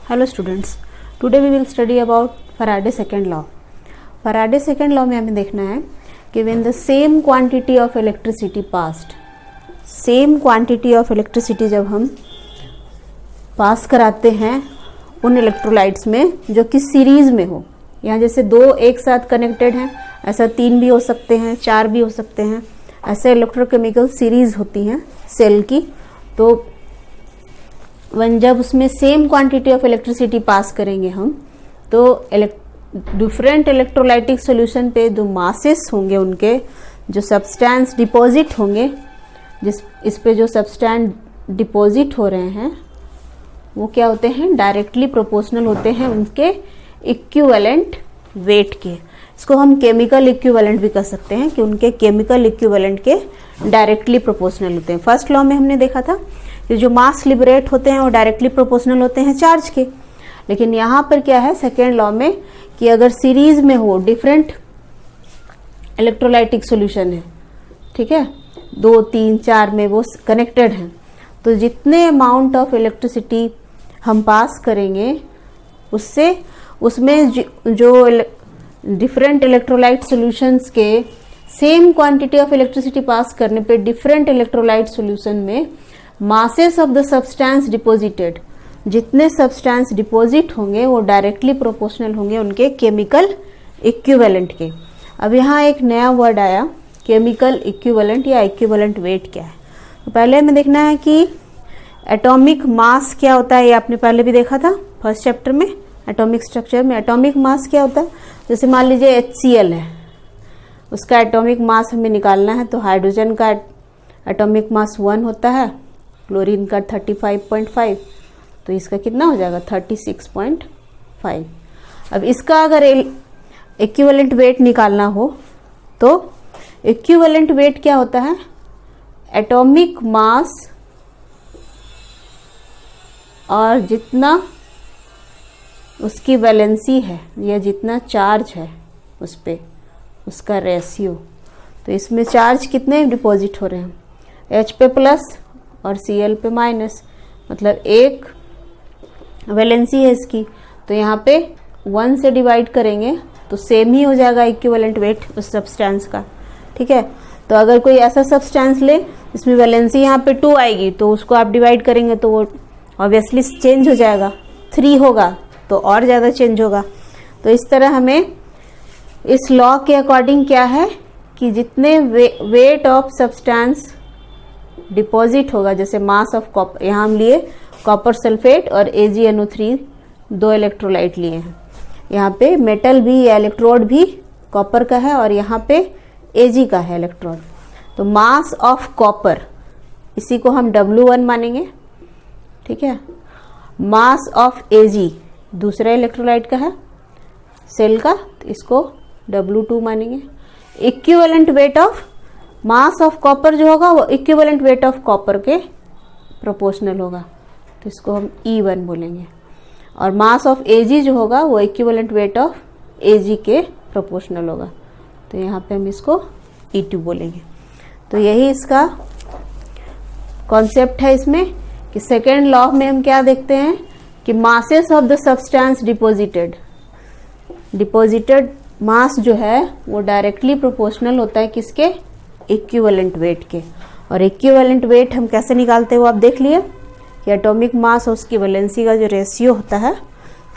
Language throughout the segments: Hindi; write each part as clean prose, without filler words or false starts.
Hello students, today we will study about Faraday second law. Faraday second law में हमें देखना है कि when the same quantity of electricity passed, same quantity of electricity जब हम पास कराते हैं उन इलेक्ट्रोलाइट्स में जो कि सीरीज में हो, यहाँ जैसे दो एक साथ कनेक्टेड हैं, ऐसा 3 भी हो सकते हैं, 4 भी हो सकते हैं, ऐसे इलेक्ट्रोकेमिकल सीरीज होती हैं सेल की। तो जब उसमें same quantity of electricity pass करेंगे हम, तो डिफरेंट इलेक्ट्रोलाइटिक सॉल्यूशन पे जो मासेस होंगे, उनके जो सब्सटेंस डिपॉजिट होंगे, इस पे जो सब्सटेंस डिपॉजिट हो रहे हैं वो क्या होते हैं, डायरेक्टली प्रोपोर्शनल होते हैं उनके इक्विवेलेंट वेट के। इसको हम केमिकल इक्विवेलेंट भी कह सकते हैं कि उनके केमिकल इक्विवेलेंट के डायरेक्टली प्रोपोर्शनल होते हैं। फर्स्ट लॉ में हमने देखा था कि जो मास लिबरेट होते हैं वो डायरेक्टली प्रोपोर्शनल होते हैं चार्ज के, लेकिन यहाँ पर क्या है सेकेंड लॉ में कि अगर सीरीज में हो, डिफरेंट इलेक्ट्रोलाइटिक सॉल्यूशन है, ठीक है, 2, 3, 4 में वो कनेक्टेड हैं, तो जितने अमाउंट ऑफ इलेक्ट्रिसिटी हम पास करेंगे उससे उसमें जो डिफरेंट इलेक्ट्रोलाइट सॉल्यूशंस के same quantity of electricity pass करने पे डिफरेंट इलेक्ट्रोलाइट सॉल्यूशन में masses of the substance deposited, जितने सब्सटेंस डिपॉजिट होंगे वो डायरेक्टली प्रोपोर्शनल होंगे उनके केमिकल इक्विवेलेंट के। अब यहाँ एक नया वर्ड आया, केमिकल इक्विवेलेंट या इक्विवेलेंट वेट क्या है। तो पहले हमें देखना है कि एटॉमिक मास क्या होता है, ये आपने पहले भी देखा था फर्स्ट चैप्टर में, एटॉमिक स्ट्रक्चर में। एटॉमिक मास क्या होता है, जैसे मान लीजिए HCl है, उसका एटॉमिक मास हमें निकालना है, तो हाइड्रोजन का एटॉमिक मास 1 होता है, क्लोरीन का 35.5, तो इसका कितना हो जाएगा 36.5। अब इसका अगर इक्विवेलेंट वेट निकालना हो तो इक्विवेलेंट वेट क्या होता है, एटॉमिक मास और जितना उसकी वैलेंसी है या जितना चार्ज है उस पे उसका रेशियो। तो इसमें चार्ज कितने डिपॉजिट हो रहे हैं, H पे प्लस और Cl पे माइनस, मतलब 1 वैलेंसी है इसकी, तो यहाँ पे 1 से डिवाइड करेंगे तो सेम ही हो जाएगा इक्विवेलेंट वेट उस सब्सटेंस का, ठीक है। तो अगर कोई ऐसा सब्सटेंस ले जिसमें वैलेंसी यहाँ पे 2 आएगी, तो उसको आप डिवाइड करेंगे तो वो ऑब्वियसली चेंज हो जाएगा, 3 होगा तो और ज़्यादा चेंज होगा। तो इस तरह हमें इस लॉ के अकॉर्डिंग क्या है कि जितने वेट ऑफ सब्सटेंस डिपॉजिट होगा, जैसे मास ऑफ कॉपर, यहाँ हम लिए कॉपर सल्फेट और AgNO3 2 इलेक्ट्रोलाइट लिए हैं, यहाँ पे मेटल भी या इलेक्ट्रोड भी कॉपर का है और यहाँ पे Ag का है इलेक्ट्रोड। तो मास ऑफ कॉपर इसी को हम W1 मानेंगे, ठीक है। मास ऑफ Ag दूसरा इलेक्ट्रोलाइट का है सेल का, तो इसको W2 मानेंगे। Equivalent weight of mass of copper जो होगा वो इक्विवेलेंट वेट ऑफ कॉपर के प्रोपोर्शनल होगा, तो इसको हम E1 बोलेंगे। और मास ऑफ Ag जो होगा वो इक्विवेलेंट वेट ऑफ Ag के प्रोपोर्शनल होगा, तो यहाँ पे हम इसको E2 बोलेंगे। तो यही इसका कॉन्सेप्ट है इसमें कि सेकेंड लॉ में हम क्या देखते हैं कि masses of the substance deposited mass जो है वो डायरेक्टली प्रोपोर्शनल होता है किसके, इक्विवेलेंट वेट के। और इक्विवेलेंट वेट हम कैसे निकालते हैं वो आप देख लिए कि एटॉमिक मास और उसकी वैलेंसी का जो रेशियो होता है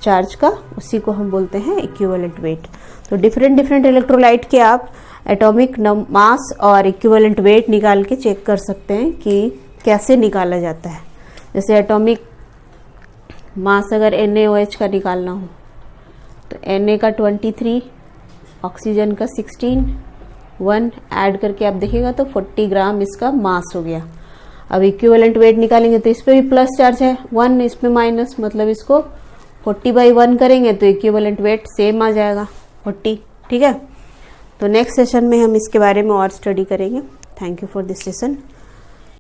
चार्ज का, उसी को हम बोलते हैं इक्विवेलेंट वेट। तो डिफरेंट इलेक्ट्रोलाइट के आप एटॉमिक मास और इक्विवेलेंट वेट निकाल के चेक कर सकते हैं कि कैसे निकाला जाता है। जैसे एटॉमिक मास अगर NaOH का निकालना हो तो Na का 23, ऑक्सीजन का 16, 1 ऐड करके आप देखिएगा तो 40 ग्राम इसका मास हो गया। अब इक्विवेलेंट वेट निकालेंगे तो इस पे भी प्लस चार्ज है 1, इस पे माइनस, मतलब इसको 40/1 करेंगे तो इक्विवेलेंट वेट सेम आ जाएगा 40, ठीक है। तो नेक्स्ट सेशन में हम इसके बारे में और स्टडी करेंगे। Thank you for this session.